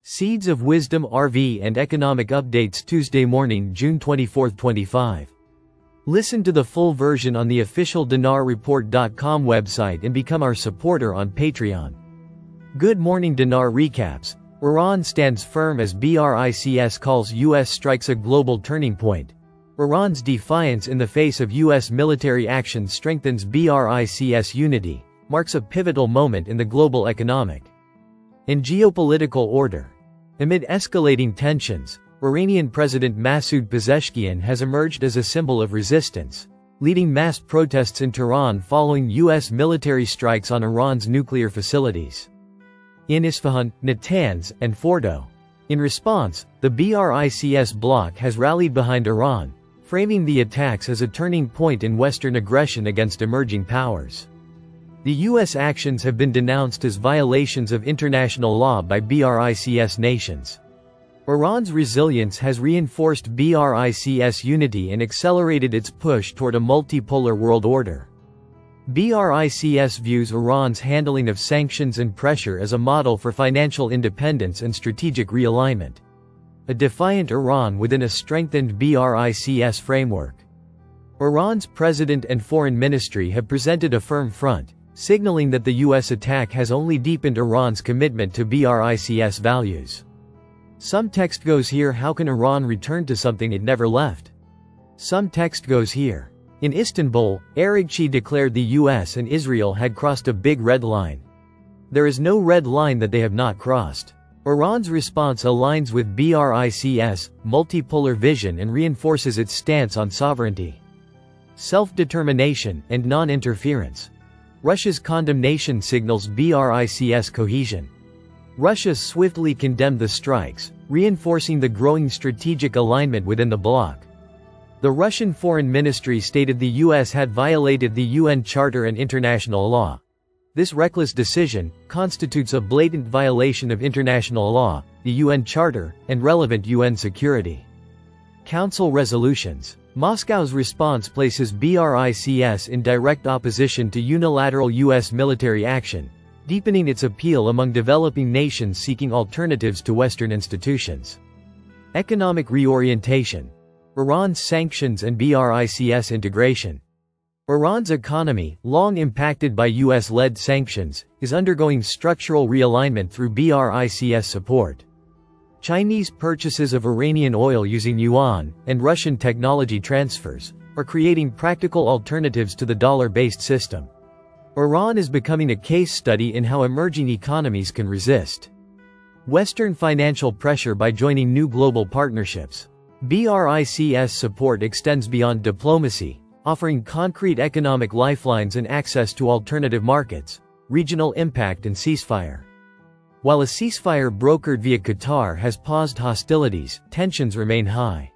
Seeds of Wisdom RV and Economic Updates Tuesday morning, June 24, 25. Listen to the full version on the official dinarreport.com website and become our supporter on Patreon. Good morning. Dinar recaps. Iran stands firm as BRICS calls U.S. strikes a global turning point. Iran's defiance in the face of U.S. military action strengthens BRICS unity, marks a pivotal moment in the global economic and geopolitical order. Amid escalating tensions, Iranian President Masoud Pezeshkian has emerged as a symbol of resistance, leading mass protests in Tehran following U.S. military strikes on Iran's nuclear facilities in Isfahan, Natanz, and Fordo. In response, the BRICS bloc has rallied behind Iran, framing the attacks as a turning point in Western aggression against emerging powers. The U.S. actions have been denounced as violations of international law by BRICS nations. Iran's resilience has reinforced BRICS unity and accelerated its push toward a multipolar world order. BRICS views Iran's handling of sanctions and pressure as a model for financial independence and strategic realignment. A defiant Iran within a strengthened BRICS framework. Iran's president and foreign ministry have presented a firm front, signaling that the U.S. attack has only deepened Iran's commitment to BRICS values. Some text goes here: how can Iran return to something it never left? Some text goes here. In Istanbul, Aragchi declared the U.S. and Israel had crossed a big red line. There is no red line that they have not crossed. Iran's response aligns with BRICS multipolar vision and reinforces its stance on sovereignty, self-determination, and non-interference. Russia's condemnation signals BRICS cohesion. Russia swiftly condemned the strikes, reinforcing the growing strategic alignment within the bloc. The Russian Foreign Ministry stated the U.S. had violated the UN Charter and international law. This reckless decision constitutes a blatant violation of international law, the UN Charter, and relevant UN Security Council resolutions. Moscow's response places BRICS in direct opposition to unilateral U.S. military action, deepening its appeal among developing nations seeking alternatives to Western institutions. Economic reorientation. Iran's sanctions and BRICS integration. Iran's economy, long impacted by U.S.-led sanctions, is undergoing structural realignment through BRICS support. Chinese purchases of Iranian oil using yuan, and Russian technology transfers, are creating practical alternatives to the dollar-based system. Iran is becoming a case study in how emerging economies can resist Western financial pressure by joining new global partnerships. BRICS support extends beyond diplomacy, offering concrete economic lifelines and access to alternative markets, regional impact and ceasefire. While a ceasefire brokered via Qatar has paused hostilities, tensions remain high.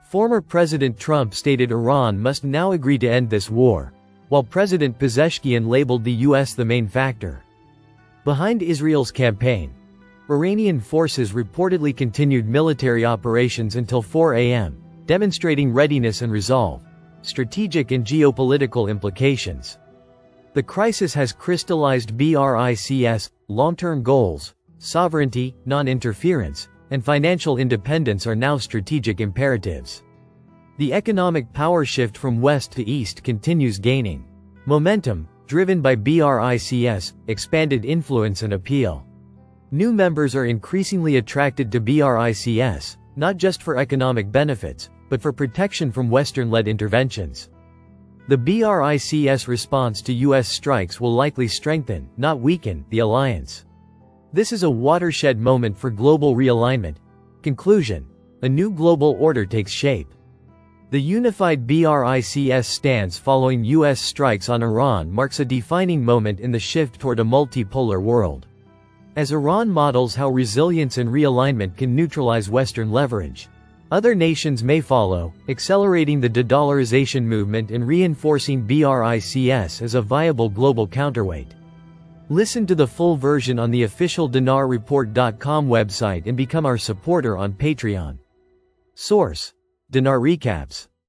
Former President Trump stated Iran must now agree to end this war, while President Pezeshkian labeled the U.S. the main factor behind Israel's campaign. Iranian forces reportedly continued military operations until 4 a.m., demonstrating readiness and resolve. Strategic and geopolitical implications. The crisis has crystallized BRICS long-term goals. Sovereignty, non-interference, and financial independence are now strategic imperatives. The economic power shift from west to east continues gaining momentum, driven by BRICS expanded influence and appeal. New members are increasingly attracted to BRICS, not just for economic benefits, but for protection from Western-led interventions. The BRICS response to U.S. strikes will likely strengthen, not weaken, the alliance. This is a watershed moment for global realignment. Conclusion. A new global order takes shape. The unified BRICS stance following U.S. strikes on Iran marks a defining moment in the shift toward a multipolar world. As Iran models how resilience and realignment can neutralize Western leverage, other nations may follow, accelerating the de-dollarization movement and reinforcing BRICS as a viable global counterweight. Listen to the full version on the official dinarreport.com website and become our supporter on Patreon. Source: Dinar Recaps.